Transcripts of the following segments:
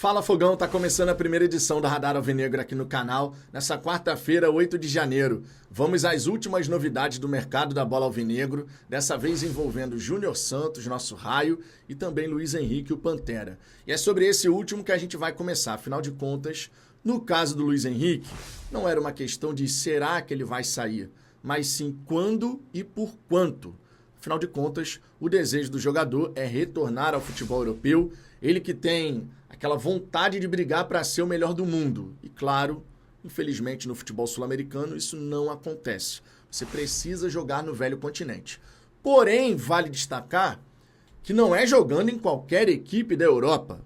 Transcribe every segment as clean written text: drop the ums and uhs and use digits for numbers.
Fala Fogão, tá começando a primeira edição da Radar Alvinegro aqui no canal, nessa quarta-feira, 8 de janeiro. Vamos às últimas novidades do mercado da bola alvinegro, dessa vez envolvendo Júnior Santos, nosso raio, e também Luiz Henrique, o Pantera. E é sobre esse último que a gente vai começar, afinal de contas, no caso do Luiz Henrique, não era uma questão de será que ele vai sair, mas sim quando e por quanto. Afinal de contas, o desejo do jogador é retornar ao futebol europeu, ele que tem aquela vontade de brigar para ser o melhor do mundo. E claro, infelizmente no futebol sul-americano isso não acontece. Você precisa jogar no velho continente. Porém, vale destacar que não é jogando em qualquer equipe da Europa.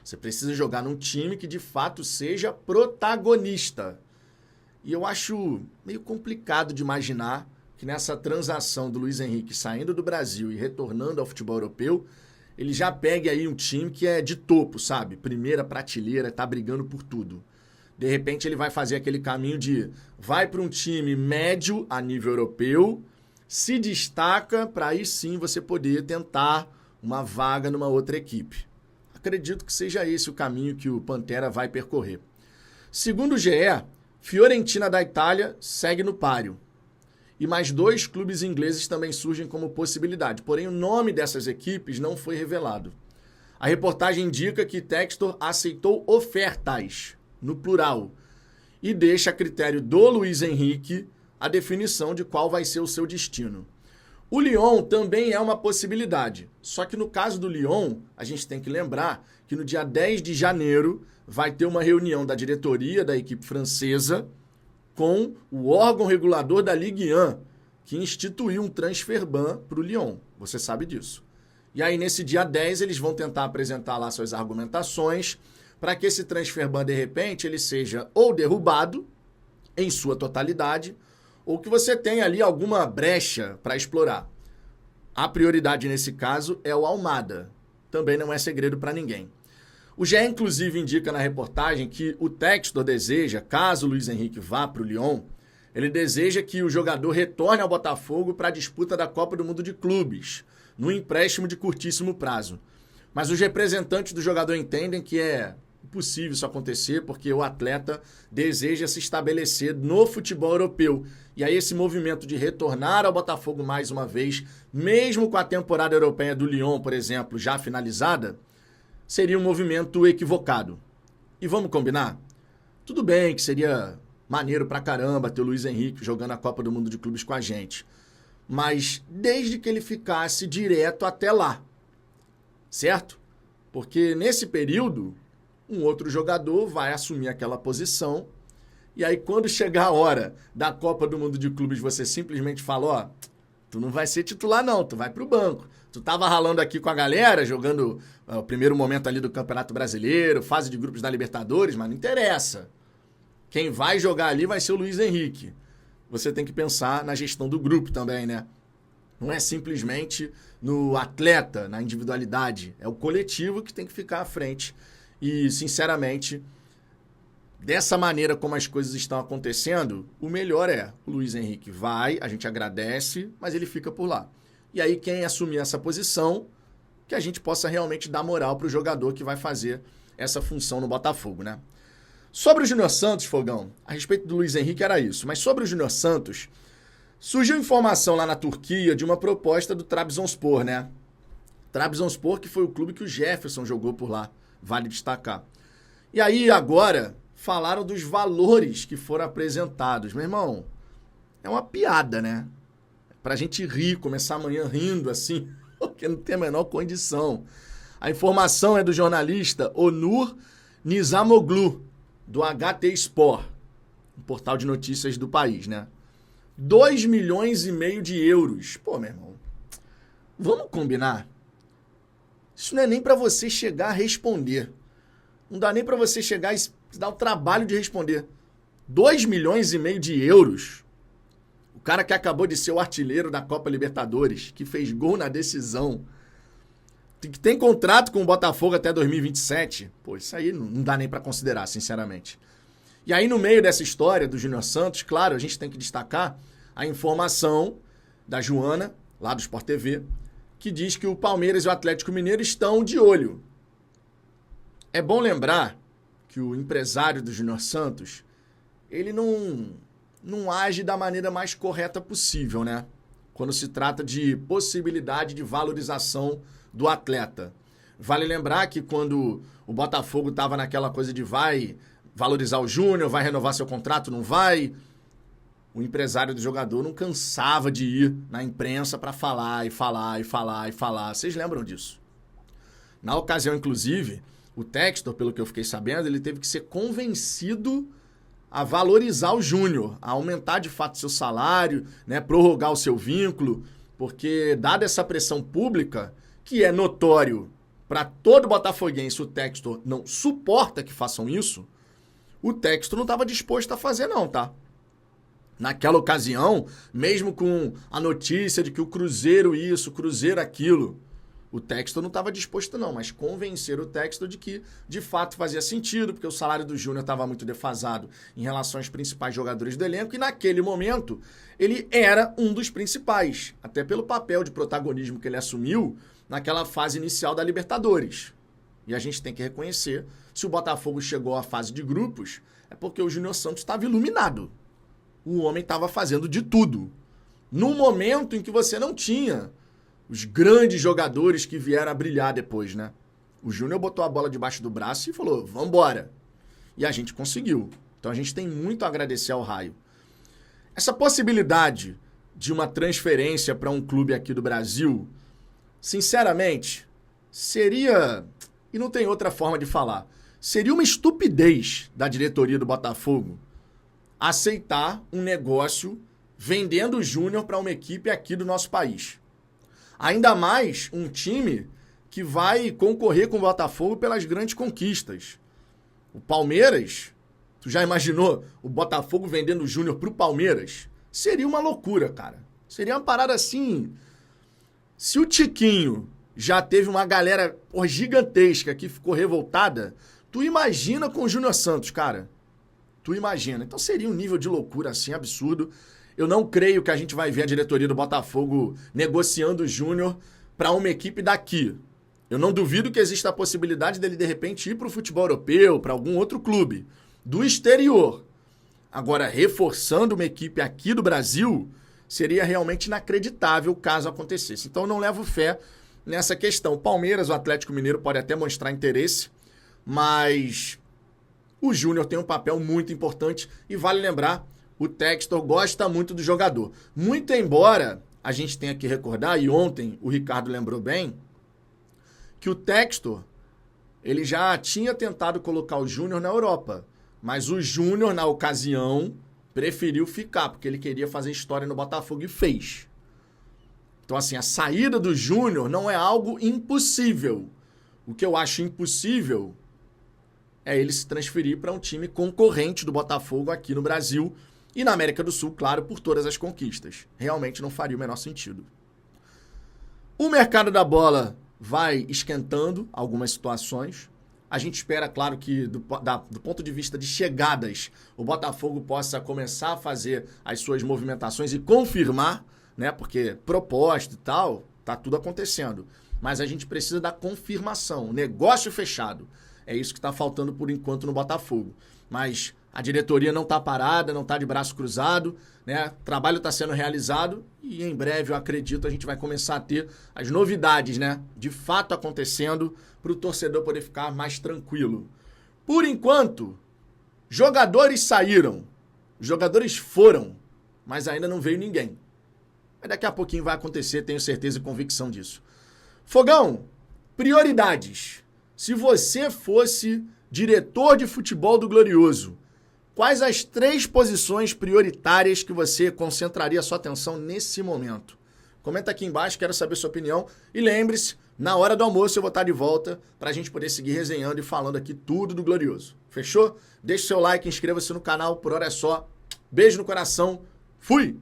Você precisa jogar num time que de fato seja protagonista. E eu acho meio complicado de imaginar que nessa transação do Luiz Henrique saindo do Brasil e retornando ao futebol europeu, ele já pegue aí um time que é de topo, sabe? Primeira prateleira, tá brigando por tudo. De repente ele vai fazer aquele caminho de vai para um time médio a nível europeu, se destaca para aí sim você poder tentar uma vaga numa outra equipe. Acredito que seja esse o caminho que o Pantera vai percorrer. Segundo o GE, Fiorentina da Itália segue no páreo. E mais 2 clubes ingleses também surgem como possibilidade. Porém, o nome dessas equipes não foi revelado. A reportagem indica que Textor aceitou ofertas, no plural, e deixa a critério do Luiz Henrique a definição de qual vai ser o seu destino. O Lyon também é uma possibilidade. Só que no caso do Lyon, a gente tem que lembrar que no dia 10 de janeiro vai ter uma reunião da diretoria da equipe francesa com o órgão regulador da Ligue 1, que instituiu um transfer ban para o Lyon. Você sabe disso. E aí, nesse dia 10, eles vão tentar apresentar lá suas argumentações para que esse transfer ban, de repente, ele seja ou derrubado em sua totalidade, ou que você tenha ali alguma brecha para explorar. A prioridade, nesse caso, é o Almada. Também não é segredo para ninguém. O GE, inclusive, indica na reportagem que o Textor deseja, caso o Luiz Henrique vá para o Lyon, ele deseja que o jogador retorne ao Botafogo para a disputa da Copa do Mundo de Clubes, no empréstimo de curtíssimo prazo. Mas os representantes do jogador entendem que é impossível isso acontecer porque o atleta deseja se estabelecer no futebol europeu. E aí esse movimento de retornar ao Botafogo mais uma vez, mesmo com a temporada europeia do Lyon, por exemplo, já finalizada, seria um movimento equivocado. E vamos combinar? Tudo bem que seria maneiro pra caramba ter o Luiz Henrique jogando a Copa do Mundo de Clubes com a gente. Mas desde que ele ficasse direto até lá. Certo? Porque nesse período, um outro jogador vai assumir aquela posição. E aí quando chegar a hora da Copa do Mundo de Clubes, você simplesmente fala, ó, tu não vai ser titular não, tu vai pro banco. Tu tava ralando aqui com a galera, jogando o primeiro momento ali do Campeonato Brasileiro, fase de grupos da Libertadores, mas não interessa. Quem vai jogar ali vai ser o Luiz Henrique. Você tem que pensar na gestão do grupo também, né? Não é simplesmente no atleta, na individualidade. É o coletivo que tem que ficar à frente. E, sinceramente, dessa maneira como as coisas estão acontecendo, o melhor é o Luiz Henrique vai, a gente agradece, mas ele fica por lá. E aí quem assumir essa posição, que a gente possa realmente dar moral para o jogador que vai fazer essa função no Botafogo, né? Sobre o Júnior Santos, Fogão, a respeito do Luiz Henrique era isso, mas sobre o Júnior Santos, surgiu informação lá na Turquia de uma proposta do Trabzonspor, né? Trabzonspor que foi o clube que o Jefferson jogou por lá, vale destacar. E aí agora falaram dos valores que foram apresentados. Meu irmão, é uma piada, né? Pra gente rir, começar amanhã rindo assim, porque não tem a menor condição. A informação é do jornalista Onur Nizamoglu, do HT Sport, um portal de notícias do país, né? 2,5 milhões de euros. Pô, meu irmão, vamos combinar? Isso não é nem pra você chegar a responder. Não dá nem pra você chegar e se dar o trabalho de responder. 2,5 milhões de euros. O cara que acabou de ser o artilheiro da Copa Libertadores, que fez gol na decisão, que tem contrato com o Botafogo até 2027. Pô, isso aí não dá nem para considerar, sinceramente. E aí, no meio dessa história do Júnior Santos, claro, a gente tem que destacar a informação da Joana, lá do Sport TV, que diz que o Palmeiras e o Atlético Mineiro estão de olho. É bom lembrar que o empresário do Júnior Santos, ele não age da maneira mais correta possível, né? Quando se trata de possibilidade de valorização do atleta. Vale lembrar que quando o Botafogo estava naquela coisa de vai valorizar o Júnior, vai renovar seu contrato, não vai, o empresário do jogador não cansava de ir na imprensa para falar e falar e falar e falar. Vocês lembram disso? Na ocasião, inclusive, o Textor, pelo que eu fiquei sabendo, ele teve que ser convencido a valorizar o Júnior, a aumentar de fato seu salário, né, prorrogar o seu vínculo, porque dada essa pressão pública, que é notório para todo botafoguense, o Textor não suporta que façam isso, o Textor não estava disposto a fazer não, tá? Naquela ocasião, mesmo com a notícia de que o Cruzeiro isso, o Cruzeiro aquilo, o Textor não estava disposto não, mas convencer o Textor de que de fato fazia sentido, porque o salário do Júnior estava muito defasado em relação aos principais jogadores do elenco, e naquele momento ele era um dos principais, até pelo papel de protagonismo que ele assumiu naquela fase inicial da Libertadores. E a gente tem que reconhecer, se o Botafogo chegou à fase de grupos, é porque o Júnior Santos estava iluminado. O homem estava fazendo de tudo. Num momento em que você não tinha os grandes jogadores que vieram a brilhar depois, né? O Júnior botou a bola debaixo do braço e falou, vambora. E a gente conseguiu. Então a gente tem muito a agradecer ao Raio. Essa possibilidade de uma transferência para um clube aqui do Brasil, sinceramente, seria, e não tem outra forma de falar, seria uma estupidez da diretoria do Botafogo aceitar um negócio vendendo o Júnior para uma equipe aqui do nosso país. Ainda mais um time que vai concorrer com o Botafogo pelas grandes conquistas. O Palmeiras, tu já imaginou o Botafogo vendendo o Júnior pro Palmeiras? Seria uma loucura, cara. Seria uma parada assim. Se o Tiquinho já teve uma galera gigantesca que ficou revoltada, tu imagina com o Júnior Santos, cara. Tu imagina. Então seria um nível de loucura assim absurdo. Eu não creio que a gente vai ver a diretoria do Botafogo negociando o Júnior para uma equipe daqui. Eu não duvido que exista a possibilidade dele, de repente, ir para o futebol europeu, para algum outro clube do exterior. Agora, reforçando uma equipe aqui do Brasil, seria realmente inacreditável caso acontecesse. Então, eu não levo fé nessa questão. O Palmeiras, o Atlético Mineiro pode até mostrar interesse, mas o Júnior tem um papel muito importante e vale lembrar, o Textor gosta muito do jogador. Muito embora a gente tenha que recordar, e ontem o Ricardo lembrou bem, que o Textor ele já tinha tentado colocar o Júnior na Europa, mas o Júnior, na ocasião, preferiu ficar, porque ele queria fazer história no Botafogo e fez. Então, assim, a saída do Júnior não é algo impossível. O que eu acho impossível é ele se transferir para um time concorrente do Botafogo aqui no Brasil e na América do Sul, claro, por todas as conquistas. Realmente não faria o menor sentido. O mercado da bola vai esquentando algumas situações. A gente espera, claro, que do ponto de vista de chegadas, o Botafogo possa começar a fazer as suas movimentações e confirmar, né? Porque proposta e tal, tá tudo acontecendo. Mas a gente precisa da confirmação, negócio fechado. É isso que está faltando por enquanto no Botafogo. Mas a diretoria não está parada, não está de braço cruzado, né? O trabalho está sendo realizado e em breve, eu acredito, a gente vai começar a ter as novidades, né? De fato acontecendo para o torcedor poder ficar mais tranquilo. Por enquanto, jogadores saíram, jogadores foram, mas ainda não veio ninguém. Mas daqui a pouquinho vai acontecer, tenho certeza e convicção disso. Fogão, prioridades. Se você fosse diretor de futebol do Glorioso, quais as 3 posições prioritárias que você concentraria sua atenção nesse momento? Comenta aqui embaixo, quero saber sua opinião. E lembre-se, na hora do almoço eu vou estar de volta para a gente poder seguir resenhando e falando aqui tudo do Glorioso. Fechou? Deixe seu like, inscreva-se no canal, por hora é só. Beijo no coração, fui!